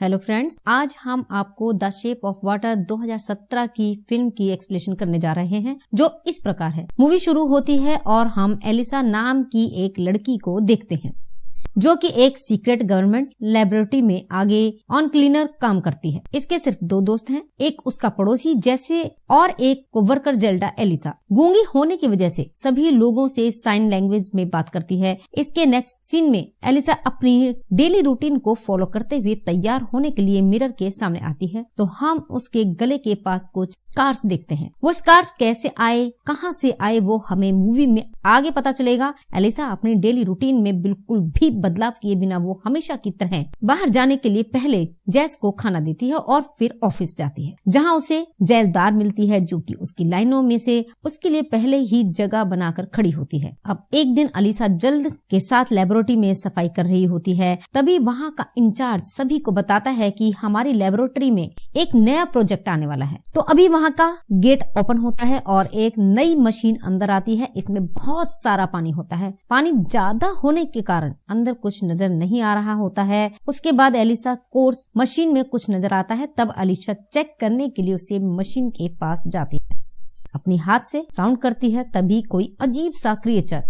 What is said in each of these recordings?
Hello friends, आज हम आपको द शेप ऑफ वाटर 2017 की फिल्म की एक्सप्लेनेशन करने जा रहे हैं, जो इस प्रकार है। मूवी शुरू होती है और हम एलिसा नाम की एक लड़की को देखते हैं जो कि एक सीक्रेट गवर्नमेंट लैबोरेटरी में आगे ऑन क्लीनर काम करती है। इसके सिर्फ दो दोस्त हैं, एक उसका पड़ोसी जैसे और एक कोवर्कर जेल्डा एलिसा। गूंगी होने की वजह से सभी लोगों से साइन लैंग्वेज में बात करती है। इसके नेक्स्ट सीन में एलिसा अपनी डेली रूटीन को फॉलो करते हुए तैयार होने के लिए मिरर के सामने आती है, तो हम उसके गले के पास कुछ स्कार्स देखते हैं। वो स्कार्स कैसे आए, कहाँ से आए, वो हमें मूवी में आगे पता चलेगा। एलिसा अपनी डेली रूटीन में बिल्कुल भी बदलाव किए बिना वो हमेशा की तरह बाहर जाने के लिए पहले जैस को खाना देती है और फिर ऑफिस जाती है, जहां उसे जेलदार मिलती है जो कि उसकी लाइनों में से उसके लिए पहले ही जगह बनाकर खड़ी होती है। अब एक दिन एलिसा जल्द के साथ लेबोरेटरी में सफाई कर रही होती है, तभी वहां का इंचार्ज सभी को बताता है कि हमारी लेबोरेटरी में एक नया प्रोजेक्ट आने वाला है। तो अभी वहां का गेट ओपन होता है और एक नई मशीन अंदर आती है। इसमें बहुत सारा पानी होता है। पानी ज्यादा होने के कारण अंदर कुछ नजर नहीं आ रहा होता है। उसके बाद एलिसा कोर्स मशीन में कुछ नजर आता है। तब एलिसा चेक करने के लिए उसे मशीन के पास जाती है, अपनी हाथ से साउंड करती है। तभी कोई अजीब सा क्रिएचर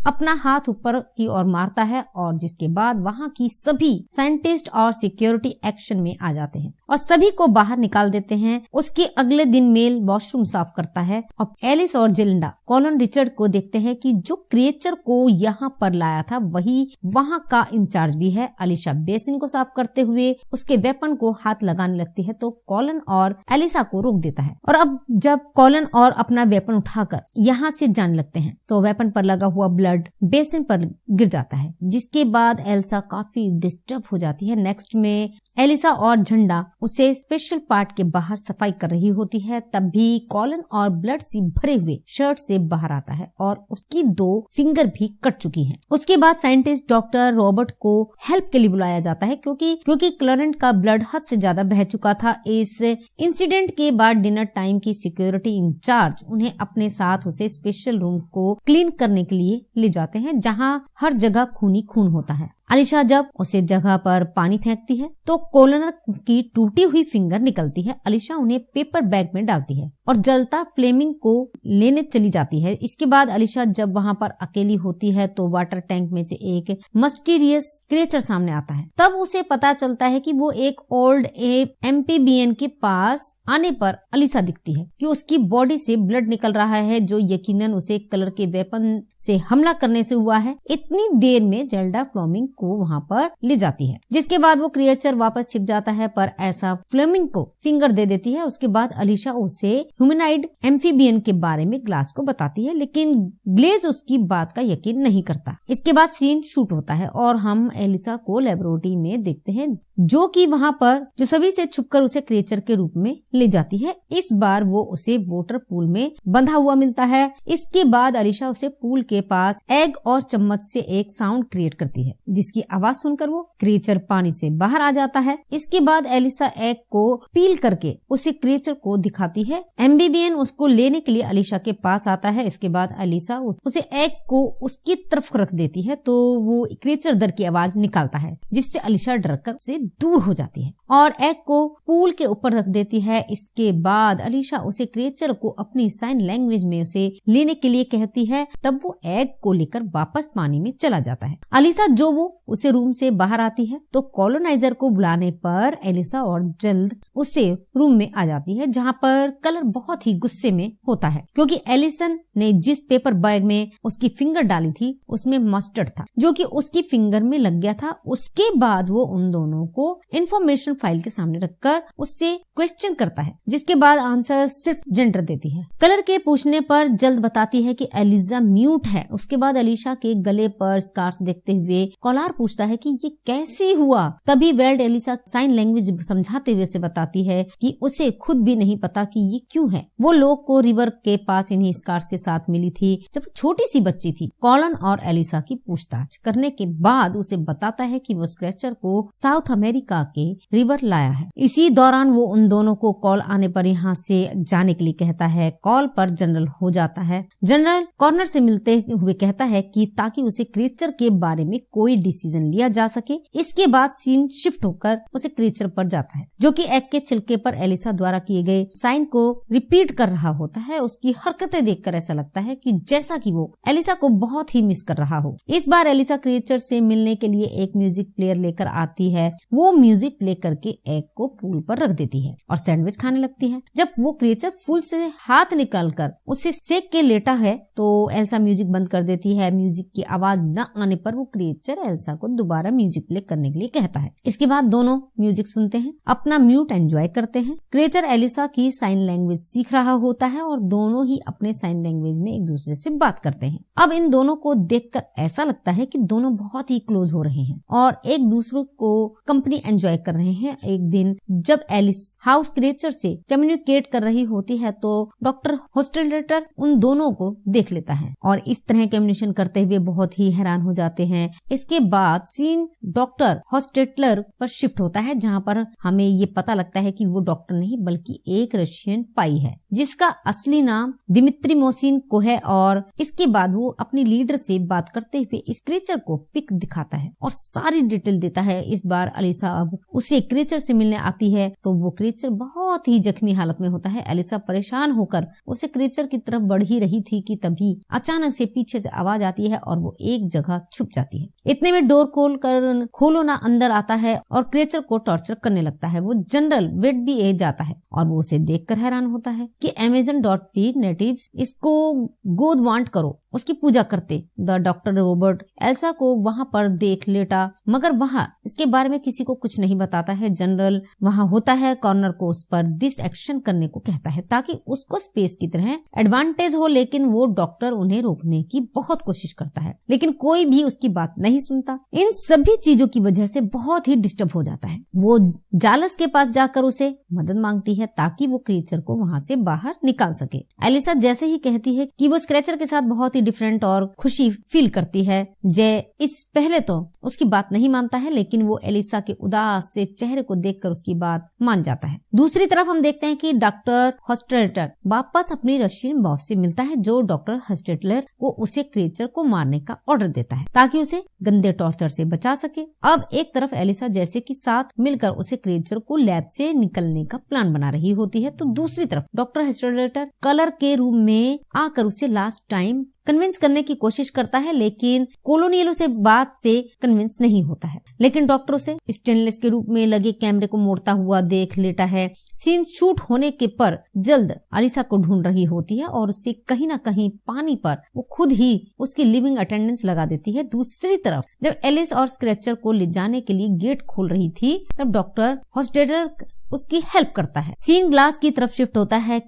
अपना हाथ ऊपर की ओर मारता है और जिसके बाद वहाँ की सभी साइंटिस्ट और सिक्योरिटी एक्शन में आ जाते हैं और सभी को बाहर निकाल देते हैं। उसके अगले दिन मेल वॉशरूम साफ करता है और एलिस और जेलिंडा कॉलन रिचर्ड को देखते हैं कि जो क्रिएचर को यहाँ पर लाया था वही वहाँ का इंचार्ज भी है। एलिसा बेसिन को साफ करते हुए उसके वेपन को हाथ लगाने लगती है, तो कॉलन और एलिसा को रोक देता है। और अब जब कॉलन और अपना वेपन उठाकर यहाँ से जाने लगते हैं, तो वेपन पर लगा हुआ ब्लड बेसिन पर गिर जाता है, जिसके बाद एलिसा काफी डिस्टर्ब हो जाती है। नेक्स्ट में एलिसा और झंडा उसे स्पेशल पार्ट के बाहर सफाई कर रही होती है। तभी कॉलन और ब्लड से भरे हुए शर्ट से बाहर आता है और उसकी 2 फिंगर भी कट चुकी हैं। उसके बाद साइंटिस्ट डॉक्टर रॉबर्ट को हेल्प के लिए बुलाया जाता है, क्योंकि क्लोरेंट का ब्लड हद से ज्यादा बह चुका था। इस इंसिडेंट के बाद डिनर टाइम की सिक्योरिटी इंचार्ज उन्हें अपने साथ उसे स्पेशल रूम को क्लीन करने के लिए ले जाते हैं, जहाँ हर जगह खून ही खून होता है। एलिसा जब उसे जगह पर पानी फेंकती है तो कॉलनर की टूटी हुई फिंगर निकलती है। एलिसा उन्हें पेपर बैग में डालती है और जलता फ्लेमिंग को लेने चली जाती है। इसके बाद एलिसा जब वहां पर अकेली होती है तो वाटर टैंक में से एक मिस्टीरियस क्रिएचर सामने आता है। तब उसे पता चलता है कि वो एक ओल्ड एम्फीबियन के पास आने पर एलिसा दिखती है कि उसकी बॉडी से ब्लड निकल रहा है, जो यकीनन उसे कलर के वेपन से हमला करने से हुआ है। इतनी देर में जेल्डा फ्लेमिंग को वहां पर ले जाती है, जिसके बाद वो क्रिएचर वापस छिप जाता है, पर ऐसा फ्लेमिंग को फिंगर दे देती है। उसके बाद एलिसा उसे ह्यूमनॉइड एम्फीबियन के बारे में ग्लास को बताती है, लेकिन ग्लेज उसकी बात का यकीन नहीं करता। इसके बाद सीन शूट होता है और हम एलिसा को लेबोरेटरी में देखते हैं, जो कि वहां पर जो सभी से छुपकर उसे क्रिएचर के रूप में ले जाती है। इस बार वो उसे वाटर पूल में बंधा हुआ मिलता है। इसके बाद एलिसा उसे पूल के पास एग और चम्मच से एक साउंड क्रिएट करती है, जिसकी आवाज सुनकर वो क्रिएचर पानी से बाहर आ जाता है। इसके बाद एलिसा एग को पील करके उसे क्रिएचर को दिखाती है। एम्फीबियन उसको लेने के लिए एलिसा के पास आता है। इसके बाद एलिसा उसे एग को उसकी तरफ रख देती है, तो वो क्रिएचर दर की आवाज निकालता है, जिससे एलिसा डरकर उसे दूर हो जाती है और एग को पूल के ऊपर रख देती है। इसके बाद एलिसा उसे क्रिएचर को अपनी साइन लैंग्वेज में उसे लेने के लिए कहती है। तब वो एग को लेकर वापस पानी में चला जाता है। एलिसा जो वो उसे रूम से बाहर आती है, तो कॉलोनाइजर को बुलाने पर एलिसा और जल्द उसे रूम में आ जाती है, जहाँ पर कलर बहुत ही गुस्से में होता है, क्योंकि एलिसन ने जिस पेपर बैग में उसकी फिंगर डाली थी उसमें मस्टर्ड था, जो कि उसकी फिंगर में लग गया था। उसके बाद वो उन दोनों को इंफॉर्मेशन फाइल के सामने रखकर उससे क्वेश्चन करता है, जिसके बाद आंसर सिर्फ जेंडर देती है। कलर के पूछने पर जल्द बताती है कि एलिसा म्यूट है। उसके बाद एलिसा के गले पर स्कार्स देखते हुए कॉलर पूछता है कि ये कैसे हुआ। तभी वेल्ड एलिसा साइन लैंग्वेज समझाते हुए से बताती है कि उसे खुद भी नहीं पता कि ये क्यों है। वो लोग को रिवर के पास इन्हीं स्कार्स के साथ मिली थी जब छोटी सी बच्ची थी। कॉलन और एलिसा की पूछताछ करने के बाद उसे बताता है कि वो स्क्रैचर को साउथ अमेरिका अमेरिका के रिवर लाया है। इसी दौरान वो उन दोनों को कॉल आने पर यहाँ से जाने के लिए कहता है। कॉल पर जनरल हो जाता है। जनरल कॉर्नर से मिलते हुए कहता है कि ताकि उसे क्रीचर के बारे में कोई डिसीजन लिया जा सके। इसके बाद सीन शिफ्ट होकर उसे क्रीचर पर जाता है, जो कि एग के छिलके पर एलिसा द्वारा किए गए साइन को रिपीट कर रहा होता है। उसकी हरकतें देखकर ऐसा लगता है कि जैसा कि वो एलिसा को बहुत ही मिस कर रहा हो। इस बार एलिसा क्रीचर से मिलने के लिए एक म्यूजिक प्लेयर लेकर आती है। वो म्यूजिक प्ले करके एग को पूल पर रख देती है और सैंडविच खाने लगती है। जब वो क्रीचर फूल से हाथ निकालकर उसे सेक के लेटा है तो एल्सा म्यूजिक बंद कर देती है। म्यूजिक की आवाज न आने पर वो क्रीचर एल्सा को दोबारा म्यूजिक प्ले करने के लिए कहता है। इसके बाद दोनों म्यूजिक सुनते हैं, अपना म्यूट एंजॉय करते हैं। क्रीचर एलिसा की साइन लैंग्वेज सीख रहा होता है और दोनों ही अपने साइन लैंग्वेज में एक दूसरे से बात करते हैं। अब इन दोनों को देखकर ऐसा लगता है कि दोनों बहुत ही क्लोज हो रहे हैं और एक दूसरे को कंपनी एंजॉय कर रहे हैं। एक दिन जब एलिस हाउस क्रीचर से कम्युनिकेट कर रही होती है तो डॉक्टर हॉस्टेलर उन दोनों को देख लेता है और इस तरह कम्युनिकेशन करते हुए बहुत ही हैरान हो जाते हैं। इसके बाद सीन डॉक्टर हॉस्टेलर पर शिफ्ट होता है, जहाँ पर हमें ये पता लगता है कि वो डॉक्टर नहीं बल्कि एक रशियन पाई है जिसका असली नाम दिमित्री मोसिन को है। और इसके बाद वो अपनी लीडर से बात करते हुए इस क्रीचर को पिक दिखाता है और सारी डिटेल देता है। इस बार एलिसा अब उसे क्रीचर से मिलने आती है तो वो क्रीचर बहुत ही जख्मी हालत में होता है। एलिसा परेशान होकर उसे क्रीचर की तरफ बढ़ ही रही थी कि तभी अचानक से पीछे से आवाज आती है और वो एक जगह छुप जाती है। इतने में डोर खोलो ना अंदर आता है और क्रीचर को टॉर्चर करने लगता है। वो जनरल वेट भी ए जाता है और वो उसे देखकर हैरान होता है कि Amazon.p नेटिव्स इसको गोद वांट करो उसकी पूजा करते। द डॉक्टर रॉबर्ट एल्सा को वहाँ पर देख लेटा, मगर वहाँ इसके बारे में किसी को कुछ नहीं बताता है। जनरल वहाँ होता है, कॉर्नर को उस पर दिस एक्शन करने को कहता है ताकि उसको स्पेस की तरह एडवांटेज हो, लेकिन वो डॉक्टर उन्हें रोकने की बहुत कोशिश करता है लेकिन कोई भी उसकी बात नहीं सुनता। इन सभी चीजों की वजह से बहुत ही डिस्टर्ब हो जाता है। वो जालस के पास जाकर उसे मदद मांगती है ताकि वो क्रीचर को वहाँ से बाहर निकाल सके। एलिसा जैसे ही कहती है कि वो स्क्रैचर के साथ बहुत ही डिफरेंट और खुशी फील करती है। जय इस पहले तो उसकी बात नहीं मानता है लेकिन वो एलिसा के उदास से चेहरे को देखकर उसकी बात मान जाता है। दूसरी तरफ हम देखते हैं कि डॉक्टर हॉस्टेलर वापस अपनी रशियन बॉस से मिलता है, जो डॉक्टर हॉस्टेलर को उसे क्रीचर को मारने का ऑर्डर देता है ताकि उसे गंदे टॉर्चर से बचा सके। अब एक तरफ एलिसा जैसे कि साथ मिलकर उसे क्रीचर को लैब से निकलने का प्लान बना रही होती है, तो दूसरी तरफ डॉक्टर हॉस्टेलर कलर के रूम में आकर उसे लास्ट टाइम कन्विंस करने की कोशिश करता है लेकिन कोलोनियल उसे बात से कन्विंस नहीं होता है। लेकिन डॉक्टर उसे स्टेनलेस के रूप में लगे कैमरे को मोड़ता हुआ देख लेता है। सीन शूट होने के पर जल्द एलिसा को ढूंढ रही होती है और उससे कहीं ना कहीं पानी पर वो खुद ही उसकी लिविंग अटेंडेंस लगा देती है। दूसरी तरफ जब एलिस और स्क्रैचर को ले जाने के लिए गेट खोल रही थी तब डॉक्टर हॉस्टेलर उसकी हेल्प करता है। सीन ग्लास की तरफ शिफ्ट होता है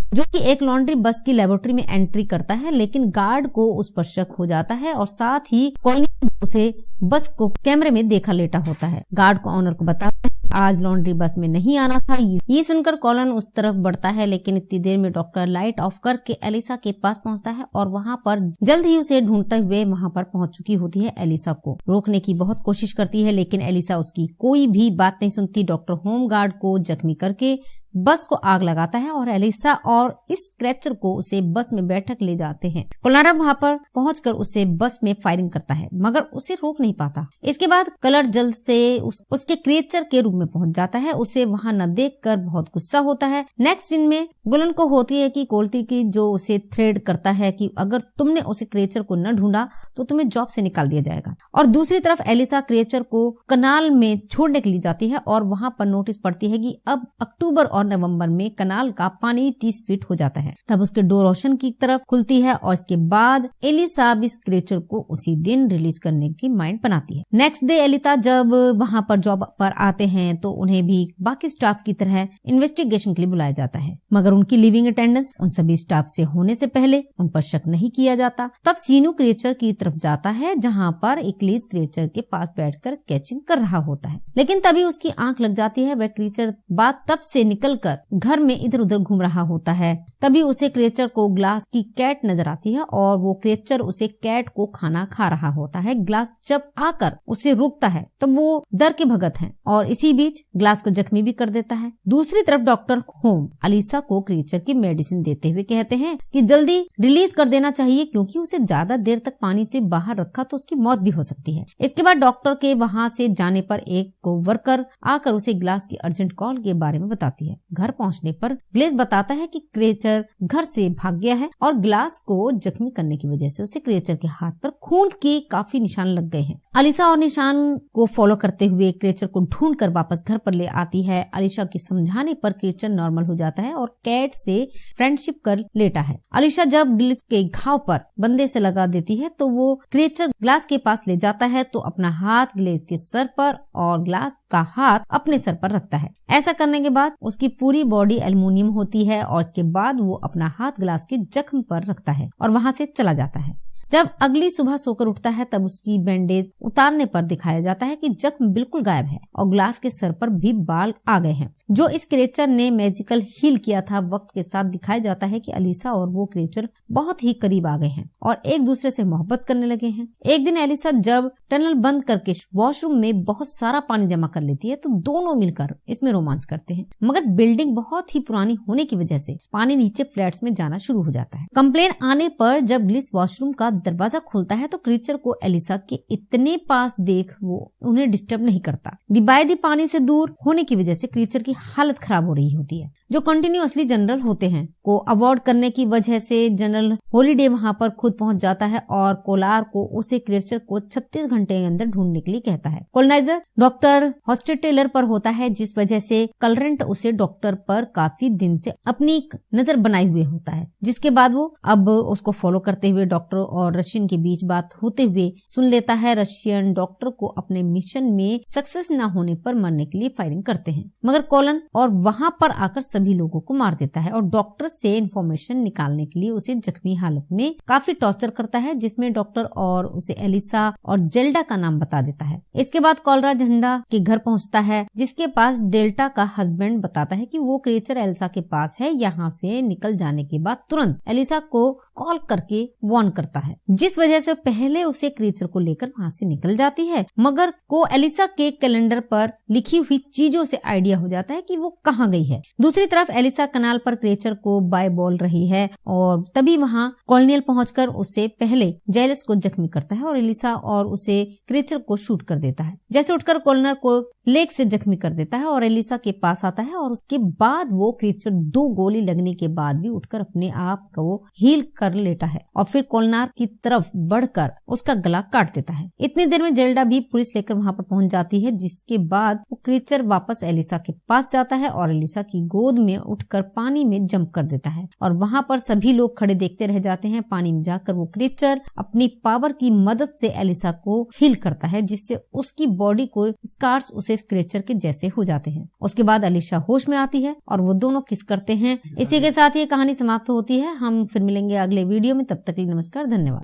जो कि एक लॉन्ड्री बस की लेबोरेटरी में एंट्री करता है, लेकिन गार्ड को उस पर शक हो जाता है और साथ ही कॉलोनी उसे बस को कैमरे में देखा लेटा होता है। गार्ड को ऑनर को बताता है आज लॉन्ड्री बस में नहीं आना था। ये सुनकर कॉलन उस तरफ बढ़ता है लेकिन इतनी देर में डॉक्टर लाइट ऑफ करके एलिसा के पास पहुंचता है और वहां पर जल्द ही उसे ढूंढते हुए वहां पर पहुंच चुकी होती है। एलिसा को रोकने की बहुत कोशिश करती है लेकिन एलिसा उसकी कोई भी बात नहीं सुनती। डॉक्टर होम गार्ड को जख्मी करके बस को आग लगाता है और एलिसा और इस स्क्रैचर को उसे बस में बैठक ले जाते हैं। कोलारा वहां पर पहुंचकर उसे बस में फायरिंग करता है मगर उसे रोक नहीं पाता। इसके बाद कलर जल्द से उसके क्रीचर के रूम में पहुंच जाता है। उसे वहां न देखकर बहुत गुस्सा होता है। नेक्स्ट सीन में गुलन को होती है कि कोल्टी की जो उसे थ्रेड करता है कि अगर तुमने उसे क्रीचर को न ढूंढा तो तुम्हें जॉब से निकाल दिया जाएगा। और दूसरी तरफ एलिसा क्रीचर को कनाल में छोड़ने के लिए जाती है और वहां पर नोटिस पड़ती है कि अब अक्टूबर और नवंबर में कनाल का पानी 30 फीट हो जाता है। तब उसके डोर ओशन की तरफ खुलती है और इसके बाद एलिसा इस क्रीचर को उसी दिन रिलीज करने की माइंड बनाती है। नेक्स्ट डे एलिसा जब वहां पर जॉब पर आते हैं तो उन्हें भी बाकी स्टाफ की तरह इन्वेस्टिगेशन के लिए बुलाया जाता है, मगर उनकी लिविंग अटेंडेंस उन सभी स्टाफ से होने से पहले उन पर शक नहीं किया जाता। तब सीनू क्रीचर की तरफ जाता है जहाँ पर इक्लीस क्रीचर के पास बैठकर स्केचिंग कर रहा होता है, लेकिन तभी उसकी आंख लग जाती है। वह क्रीचर बात तब से निकल चलकर घर में इधर उधर घूम रहा होता है। तभी उसे क्रिएचर को ग्लास की कैट नजर आती है और वो क्रिएचर उसे कैट को खाना खा रहा होता है। ग्लास जब आकर उसे रोकता है तब वो डर के भगत है और इसी बीच ग्लास को जख्मी भी कर देता है। दूसरी तरफ डॉक्टर होम अलीसा को क्रिएचर की मेडिसिन देते हुए कहते हैं कि जल्दी रिलीज कर देना चाहिए क्योंकि उसे ज्यादा देर तक पानी से बाहर रखा तो उसकी मौत भी हो सकती है। इसके बाद डॉक्टर के वहां से जाने पर एक वर्कर आकर उसे ग्लास की अर्जेंट कॉल के बारे में बताती है। घर पहुंचने पर ग्लेस बताता है कि क्रिएचर घर से भाग गया है और ग्लास को जख्मी करने की वजह से उसे क्रिएचर के हाथ पर खून के काफी निशान लग गए हैं। अलीसा और निशान को फॉलो करते हुए क्रिएचर को ढूंढकर वापस घर पर ले आती है। अलीसा के समझाने पर क्रिएचर नॉर्मल हो जाता है और कैट से फ्रेंडशिप कर लेता है। अलीसा जब ग्लेस के घाव पर बंदे से लगा देती है तो वो क्रिएचर ग्लास के पास ले जाता है तो अपना हाथ ग्लेस के सर पर और ग्लास का हाथ अपने सर पर रखता है। ऐसा करने के बाद उसकी पूरी बॉडी एल्युमिनियम होती है और इसके बाद वो अपना हाथ ग्लास के जख्म पर रखता है और वहां से चला जाता है। जब अगली सुबह सोकर उठता है तब उसकी बैंडेज उतारने पर दिखाया जाता है कि जख्म बिल्कुल गायब है और ग्लास के सर पर भी बाल आ गए हैं जो इस क्रिएचर ने मैजिकल हील किया था। वक्त के साथ दिखाया जाता है कि अलीसा और वो क्रिएचर बहुत ही करीब आ गए हैं और एक दूसरे से मोहब्बत करने लगे हैं। एक दिन अलीसा जब टनल बंद करके वॉशरूम में बहुत सारा पानी जमा कर लेती है तो दोनों मिलकर इसमें रोमांस करते हैं, मगर बिल्डिंग बहुत ही पुरानी होने की वजह से पानी नीचे फ्लैट्स में जाना शुरू हो जाता है। कंप्लेन आने पर जब ग्लिस वॉशरूम का दरवाजा खोलता है तो क्रिएचर को एलिसा के इतने पास देख वो उन्हें डिस्टर्ब नहीं करता। दिबायदी पानी से दूर होने की वजह से क्रिएचर की हालत खराब हो रही होती है। जो कंटिन्यूअसली जनरल होते हैं को अवॉइड करने की वजह से जनरल हॉलीडे वहां पर खुद पहुंच जाता है और कोलार को उसे क्रिएचर को 36 घंटे के अंदर ढूंढने के लिए कहता है। कोलोनाइजर डॉक्टर हॉस्पिटलर पर होता है जिस वजह से कलरेंट उसे डॉक्टर पर काफी दिन से अपनी नजर बनाए हुए होता है, जिसके बाद वो अब उसको फॉलो करते हुए डॉक्टर और रशियन के बीच बात होते हुए सुन लेता है। रशियन डॉक्टर को अपने मिशन में सक्सेस न होने पर मरने के लिए फायरिंग करते हैं, मगर कोलन और वहां पर आकर सभी लोगों को मार देता है और डॉक्टर से इंफॉर्मेशन निकालने के लिए उसे जख्मी हालत में काफी टॉर्चर करता है, जिसमें डॉक्टर और उसे एलिसा और जेल्डा का नाम बता देता है। इसके बाद कोलरा झंडा के घर पहुंचता है, जिसके पास डेल्टा का हस्बैंड बताता है कि वो क्रिएचर एलिसा के पास है। यहाँ से निकल जाने के बाद तुरंत एलिसा को कॉल करके वार्न करता है, जिस वजह से पहले उसे क्रिएचर को लेकर वहाँ से निकल जाती है, मगर को एलिसा के कैलेंडर पर लिखी हुई चीजों से आइडिया हो जाता है कि वो कहाँ गई है। दूसरी तरफ एलिसा कनाल पर क्रिएचर को बाय बोल रही है और तभी वहाँ कॉलोनियल पहुंचकर उससे पहले जेलस को जख्मी करता है और एलिसा और उसे क्रिएचर को शूट कर देता है। जैसे उठकर कॉलोनर को लेग से जख्मी कर देता है और एलिसा के पास आता है और उसके बाद वो क्रिएचर 2 गोली लगने के बाद भी उठकर अपने आप को हील कर लेता है और फिर कोलनार की तरफ बढ़कर उसका गला काट देता है। इतनी देर में जेल्डा भी पुलिस लेकर वहां पर पहुंच जाती है, जिसके बाद वो क्रिएचर वापस एलिसा के पास जाता है और एलिसा की गोद में उठकर पानी में जंप कर देता है और वहां पर सभी लोग खड़े देखते रह जाते हैं। पानी में जाकर वो क्रिएचर अपनी पावर की मदद से एलिसा को हील करता है, जिससे उसकी बॉडी को स्कार्स उसे क्रिएचर के जैसे हो जाते हैं। उसके बाद एलिसा होश में आती है और वो दोनों किस करते हैं। इसी के साथ ये कहानी समाप्त होती है। हम फिर मिलेंगे अगले वीडियो में, तब तक के लिए नमस्कार, धन्यवाद।